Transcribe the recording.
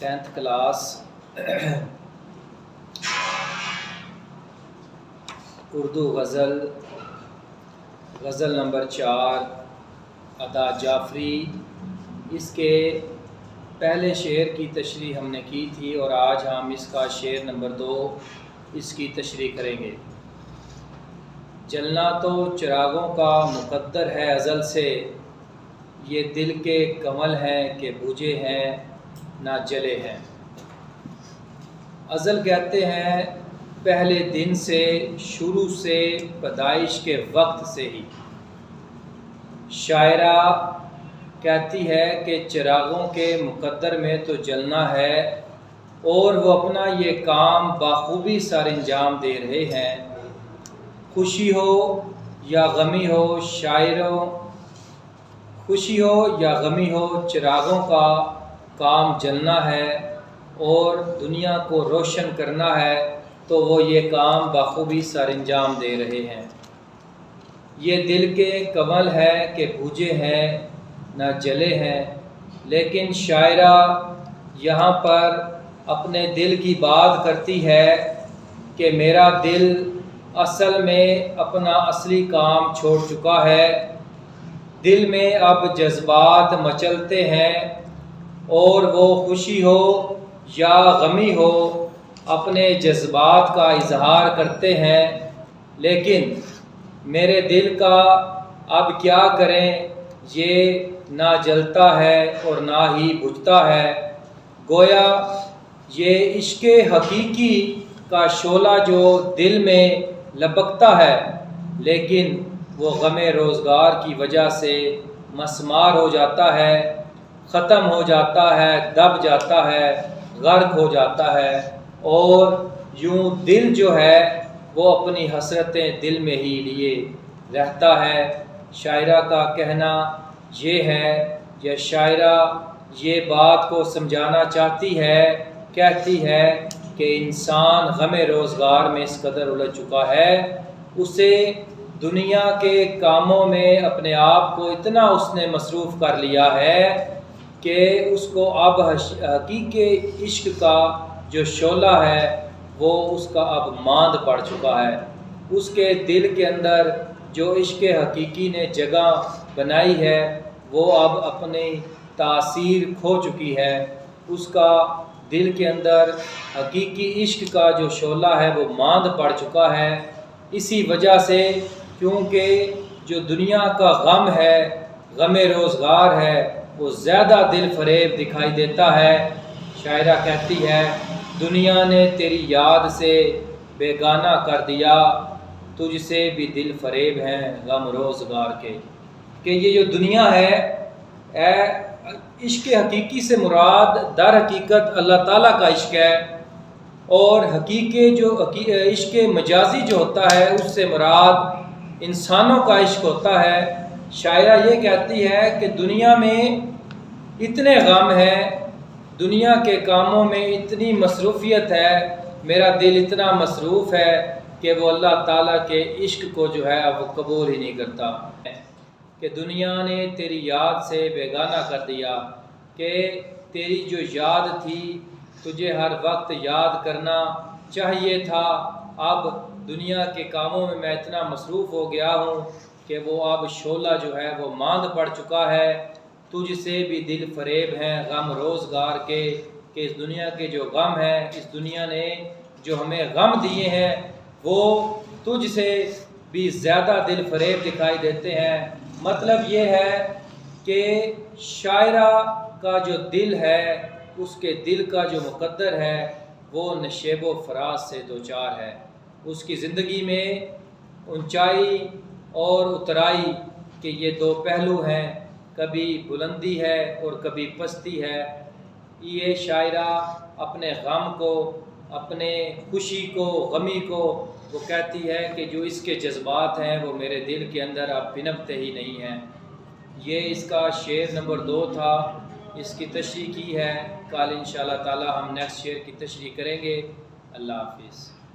10th class Urdu गज़ल number 4 अदा जाफरी। इसके पहले शेर की तशरीह हमने की थी और आज हम इसका शेर नंबर 2 इसकी तशरीह करेंगे। जलना तो चिरागों का मुक़द्दर है अज़ल से, ये दिल के कमल हैं कि बुझे हैं ना जले हैं। अज़ल कहते हैं पहले दिन से, शुरू से, पैदाइश के वक्त से ही। शायरा कहती है कि चिरागों के मुक़द्दर में तो जलना है और वो अपना ये काम बाखूबी सर अंजाम दे रहे हैं। खुशी हो या गमी हो, शायरों खुशी हो या गमी हो, चिरागों का काम जलना है और दुनिया को रोशन करना है, तो वो ये काम बाखूबी सर अंजाम दे रहे हैं। ये दिल के कमल है कि बुझे हैं ना जले हैं। लेकिन शायरा यहाँ पर अपने दिल की बात करती है कि मेरा दिल असल में अपना असली काम छोड़ चुका है। दिल में अब जज्बात मचलते हैं और वो खुशी हो या गमी हो अपने जज्बात का इजहार करते हैं। लेकिन मेरे दिल का अब क्या करें, ये ना जलता है और ना ही बुझता है। गोया ये इश्क़ हकीकी का शोला जो दिल में लपकता है, लेकिन वो गमे रोज़गार की वजह से मसमार हो जाता है, ख़त्म हो जाता है, दब जाता है, गर्क हो जाता है और यूं दिल जो है वो अपनी हसरतें दिल में ही लिए रहता है। शायरा का कहना ये है, यह शायरा ये बात को समझाना चाहती है, कहती है कि इंसान गमे रोज़गार में इस कदर उलझ चुका है, उसे दुनिया के कामों में अपने आप को इतना उसने मसरूफ़ कर लिया है कि उसको अब हकीकी इश्क का जो शोला है वो उसका अब मांद पड़ चुका है। उसके दिल के अंदर जो इश्क हकीकी ने जगह बनाई है वो अब अपनी तासीर खो चुकी है। उसका दिल के अंदर हकीकी इश्क का जो शोला है वो मांद पड़ चुका है। इसी वजह से क्योंकि जो दुनिया का गम है, गमे रोज़गार है, वो ज़्यादा दिल फरेब दिखाई देता है। शायरा कहती है दुनिया ने तेरी याद से बेगाना कर दिया, तुझसे भी दिल फरेब हैं गम रोज़गार के। कि ये जो दुनिया है इश्क़ हकीकी से मुराद दर हकीकत अल्लाह ताला का इश्क़ है और हकीकी जो इश्क़ मजाजी जो होता है उससे मुराद इंसानों का इश्क़ होता है। शायरा ये कहती है कि दुनिया में इतने गम हैं, दुनिया के कामों में इतनी मसरूफ़ियत है, मेरा दिल इतना मसरूफ़ है कि वो अल्लाह ताला के इश्क़ को जो है अब वो कबूल ही नहीं करता। कि दुनिया ने तेरी याद से बेगाना कर दिया, कि तेरी जो याद थी तुझे हर वक्त याद करना चाहिए था। अब दुनिया के कामों में मैं इतना मसरूफ़ हो गया हूँ कि वो अब शोला जो है वो मांद पड़ चुका है। तुझसे भी दिल फरेब हैं गम रोज़गार के, कि इस दुनिया के जो गम हैं, इस दुनिया ने जो हमें गम दिए हैं वो तुझसे भी ज़्यादा दिल फरेब दिखाई देते हैं। मतलब ये है कि शायरा का जो दिल है, उसके दिल का जो मुक़द्दर है वो नशेब व फराज से दो चार है। उसकी ज़िंदगी में ऊंचाई और उतराई के ये दो पहलू हैं, कभी बुलंदी है और कभी पस्ती है। ये शायरा अपने गम को, अपने खुशी को, गमी को वो कहती है कि जो इसके जज्बात हैं वो मेरे दिल के अंदर अब पिनपते ही नहीं हैं। ये इसका शेर नंबर 2 था, इसकी तशरीह की है। कल इंशाअल्लाह ताला हम नेक्स्ट शेर की तशरीह करेंगे। अल्लाह हाफिज़।